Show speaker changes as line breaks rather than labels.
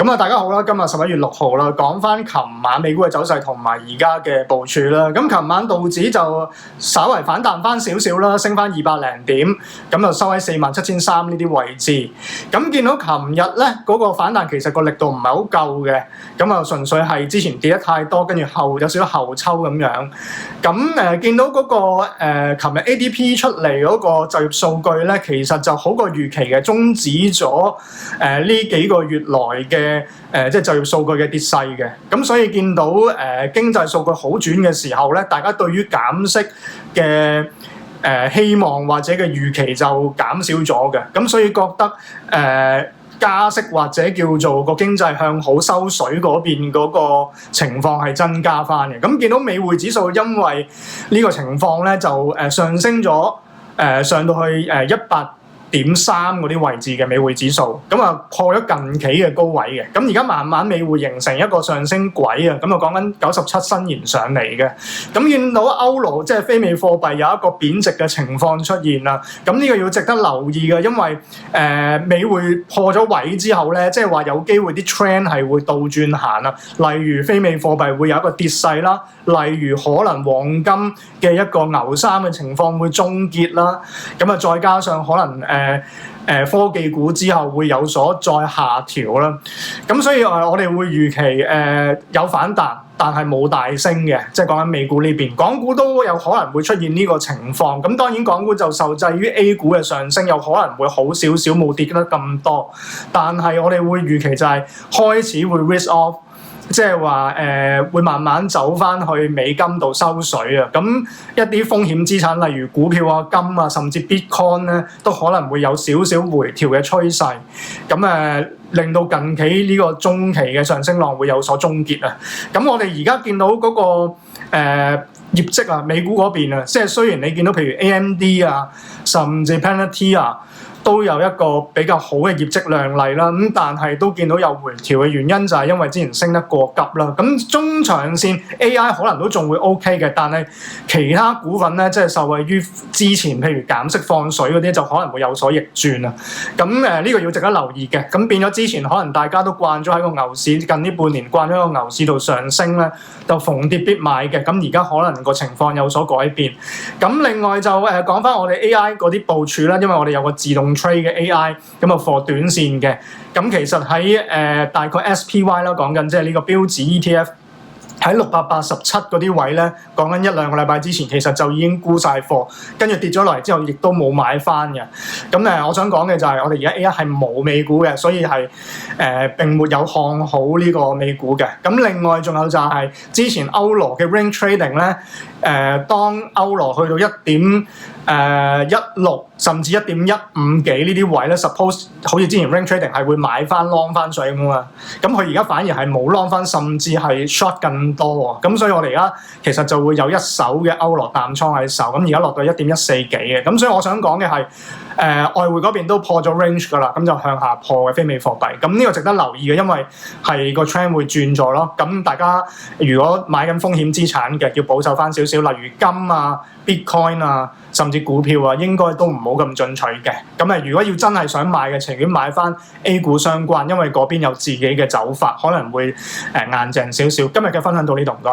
咁啊，大家好啦！今日11月6號啦，講翻琴晚美股嘅走勢同埋而家嘅部署啦。咁琴晚道指就稍為反彈翻少少啦，升翻200零點，咁就收喺47,300呢啲位置。咁見到琴日咧嗰個反彈其實個力度唔係好夠嘅，咁啊純粹係之前跌得太多，跟住有少少後抽咁樣。咁見到嗰個琴日 ADP 出嚟嗰個就業數據咧，其實就好過預期嘅，終止咗呢幾個月來嘅即係就業數據嘅跌勢嘅。咁所以見到經濟數據好轉嘅時候咧，大家對於減息嘅希望或者嘅預期就減少咗嘅。咁所以覺得加息或者叫做個經濟向好收水嗰邊嗰個情況係增加翻嘅。咁見到美匯指數因為呢個情況咧就上升咗上到去100.3嗰啲位置嘅美匯指數，咁啊破咗近期嘅高位嘅，咁而家慢慢美匯形成一個上升軌啊，咁啊講緊97伸延上嚟嘅，咁見到歐羅即係非美貨幣有一個貶值嘅情況出現啦，咁呢個要值得留意嘅，因為美匯破咗位之後咧，即係話有機會啲 trend 係會倒轉行啦，例如非美貨幣會有一個跌勢啦，例如可能黃金嘅一個牛三嘅情況會終結啦，咁啊再加上可能科技股之後會有所再下調啦，咁所以我哋會預期有反彈，但係冇大升嘅，即係講緊美股呢邊，港股都有可能會出現呢個情況。咁當然港股就受制於 A 股嘅上升，有可能會好少少，冇跌得咁多，但係我哋會預期就係開始會 risk off。即係話會慢慢走翻去美金度收水啊！咁一啲風險資產，例如股票啊、金啊，甚至 Bitcoin 咧，都可能會有少少回調嘅趨勢。咁令到近期呢個中期嘅上升浪會有所終結啊！咁我哋而家見到嗰個業績啊，美股嗰邊啊，即係雖然你見到譬如 AMD 啊，甚至 Palantir 啊，都有一個比較好嘅業績亮麗啦，咁但係都見到有回調嘅原因就係因為之前升得過急啦。咁中長線 AI 可能都仲會 OK 嘅，但係其他股份咧，即係受惠於之前譬如減息放水嗰啲，就可能會有所逆轉啊。咁呢個要值得留意嘅。咁變咗之前可能大家都慣咗喺個牛市，近呢半年慣咗喺個牛市度上升咧，就逢跌必買嘅。咁而家可能個情況有所改變。咁另外就講翻我哋 AI 嗰啲部署啦，因為我哋有個自動trade 嘅 AI 咁啊 for 短線嘅，咁其實喺大概 SPY 啦，講緊即係呢個標指 ETF 喺687嗰啲位咧，講緊1-2個禮拜之前其實就已經沽晒貨，跟住跌咗落嚟之後亦都冇買翻嘅。咁我想講嘅就係我哋而家 AI 係冇美股嘅，所以係並沒有看好呢個美股嘅。咁另外仲有就係之前歐羅嘅 range trading 咧，當歐羅去到1.16甚至1.15幾呢啲位咧 ，suppose 好似之前 range trading 係會買翻 long 翻水咁啊，咁佢而家反而係冇 long 翻，甚至係 short 更多喎。咁所以我哋而家其實就會有一手嘅歐羅淡倉喺手，咁而家落到1.14幾嘅。咁所以我想講嘅係外匯嗰邊都破咗 range 㗎啦，咁就向下破嘅非美貨幣。咁呢個值得留意嘅，因為係個 trend 會轉咗咯。咁大家如果買緊風險資產嘅，要保守翻少少，例如金啊、Bitcoin 啊，甚至股票啊，應該都唔好咁進取嘅。咁如果要真係想買嘅，情願買翻 A 股相關，因為嗰邊有自己嘅走法，可能會硬淨少少。今日嘅分享到呢度，唔該。